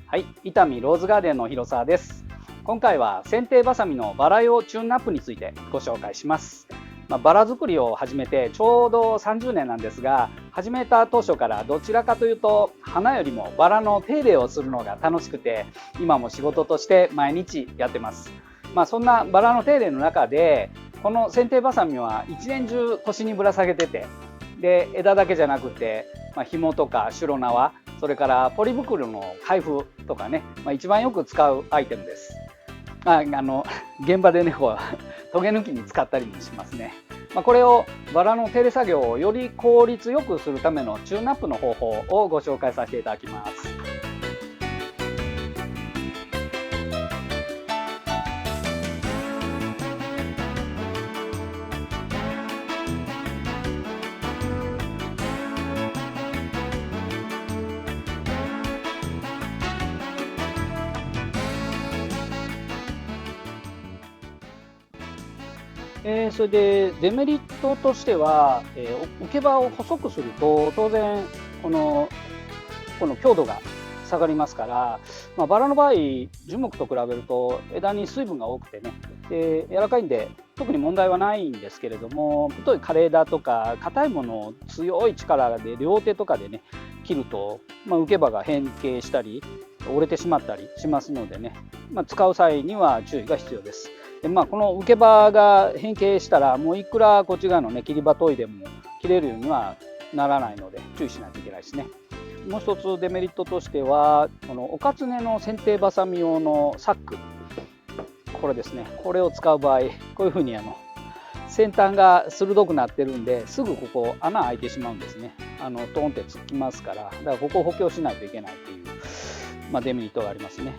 はい、伊丹ローズガーデンの広沢です。今回は剪定バサミのバラ用チューンナップについてご紹介します。バラ作りを始めてちょうど30年なんですが、始めた当初からどちらかというと花よりもバラの手入れをするのが楽しくて、今も仕事として毎日やってます。そんなバラの手入れの中で、この剪定バサミは一年中腰にぶら下げてて、で枝だけじゃなくて、紐とかシュロ縄、それからポリ袋の開封とかね、一番よく使うアイテムです。現場でね、トゲ抜きに使ったりもしますね。これをバラの手入れ作業をより効率よくするためのチューンナップの方法をご紹介させていただきます。それでデメリットとしては、受け場を細くすると当然この強度が下がりますから、バラの場合樹木と比べると枝に水分が多くてね、柔らかいんで特に問題はないんですけれども、太い枯れ枝とか硬いものを強い力で両手とかでね切ると、受け場が変形したり折れてしまったりしますのでね、使う際には注意が必要です。でこの受け場が変形したらもういくらこっち側のね切り刃研いでも切れるようにはならないので注意しないといけないですね。もう一つデメリットとしては、このおかつねの剪定バサミ用のサック、これですね、これを使う場合こういうふうに先端が鋭くなってるんですぐここ穴開いてしまうんですね。トンってつきますから、だからここを補強しないといけないっていう、デメリットがありますね。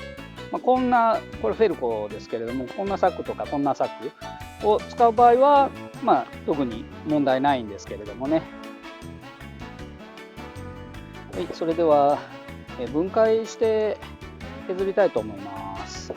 これフェルコですけれども、こんなサックとかこんなサックを使う場合は、特に問題ないんですけれどもね。はい、それでは分解して削りたいと思います。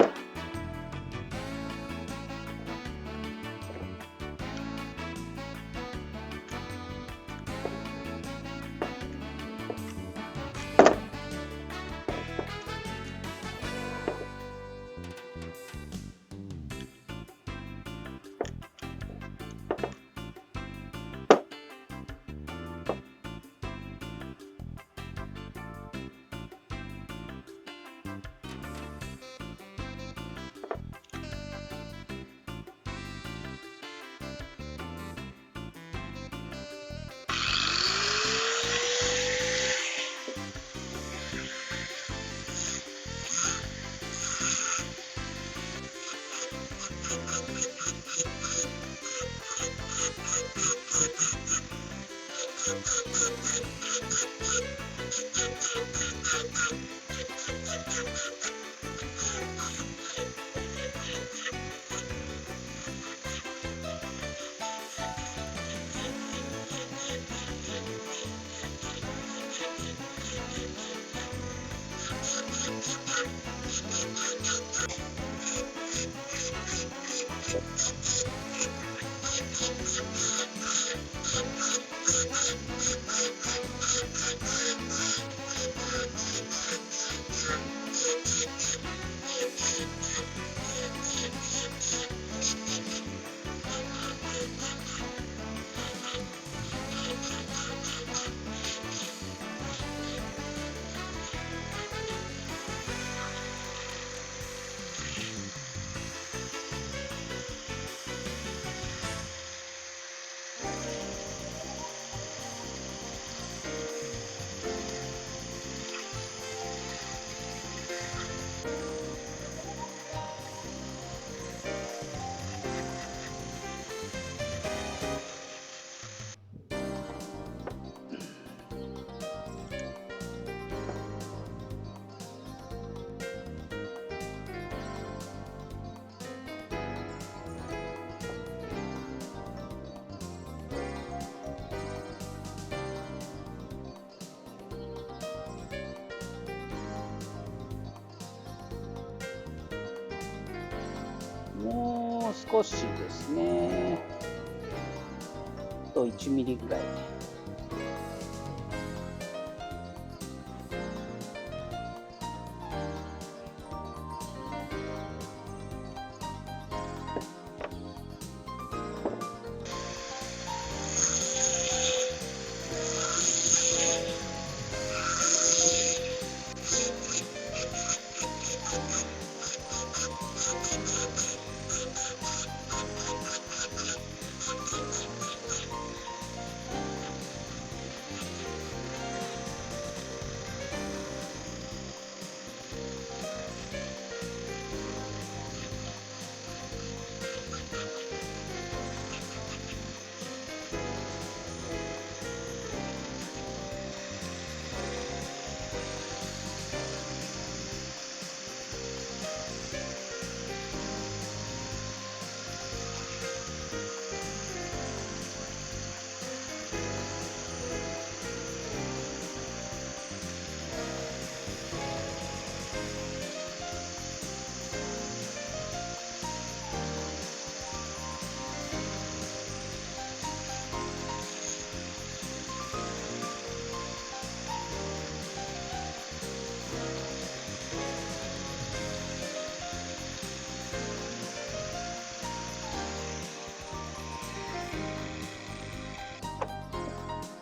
もう少しですね、あと1ミリぐらい。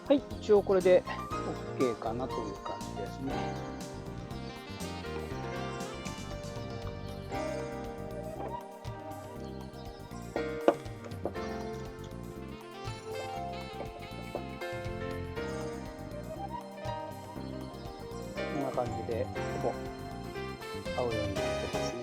はい、一応これで OK かなという感じですね。こんな感じでほぼ合うようになってますね。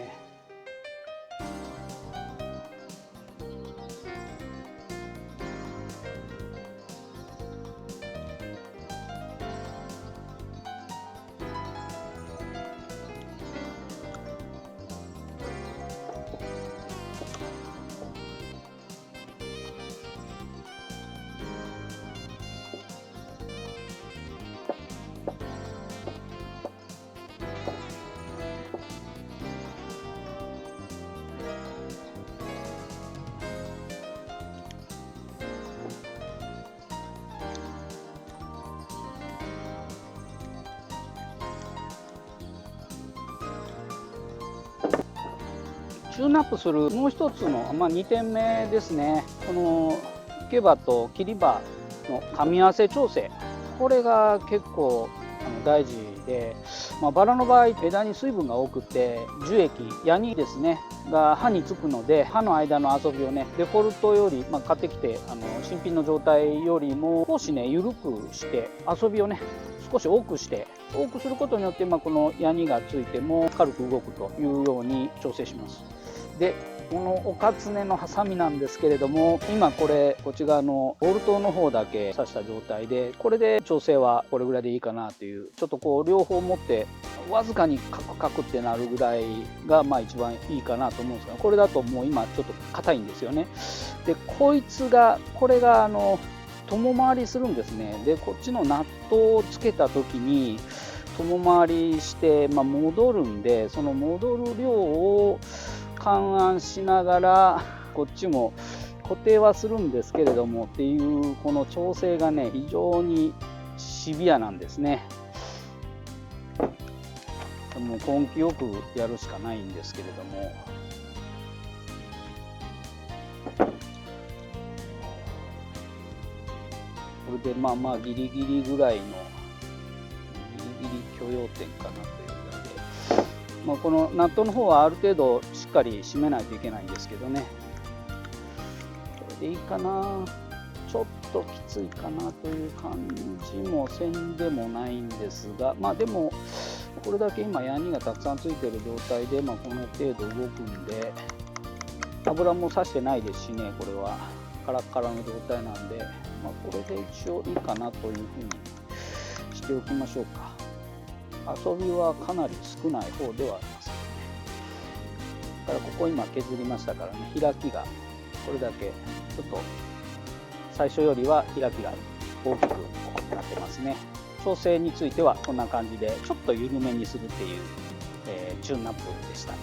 チューンアップするもう一つの、2点目ですね。この受け刃と切り刃の噛み合わせ調整、これが結構大事で、バラの場合枝に水分が多くて樹液ヤニですねが刃につくので、刃の間の遊びをねデフォルトより、買ってきて新品の状態よりも少しね緩くして遊びをね少し多くすることによって、このヤニがついても軽く動くというように調整します。でこのおかつねのハサミなんですけれども、今こっち側のボルトの方だけ刺した状態で、これで調整はこれぐらいでいいかなという、ちょっとこう両方持ってわずかにカクカクってなるぐらいが一番いいかなと思うんですが、これだともう今ちょっと硬いんですよね。でこれが共回りするんですね。でこっちのナットをつけた時に共回りして、戻るんで、その戻る量を勘案しながらこっちも固定はするんですけれどもっていう、この調整がね非常にシビアなんですね。もう根気よくやるしかないんですけれども、これでギリギリぐらいのギリギリ許容点かなというぐらいで、このナットの方はある程度しっかり締めないといけないんですけどね。これでいいかな。ちょっときついかなという感じもせんでもないんですが、でもこれだけ今ヤニがたくさんついてる状態で、この程度動くんで、油もさしてないですしね、これはカラッカラの状態なんで、これで一応いいかなというふうにしておきましょうか。遊びはかなり少ない方ではありますけどね。だからここ今削りましたからね、開きがこれだけちょっと最初よりは開きが大きくなってますね。調整についてはこんな感じでちょっと緩めにするっていう、チューンアップでした。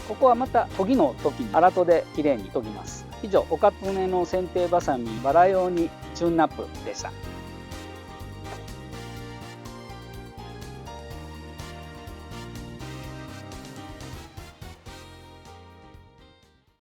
ここはまた研ぎの時に荒砥できれいに研ぎます。以上、おかつねの剪定バサミバラ用にチューンアップでした。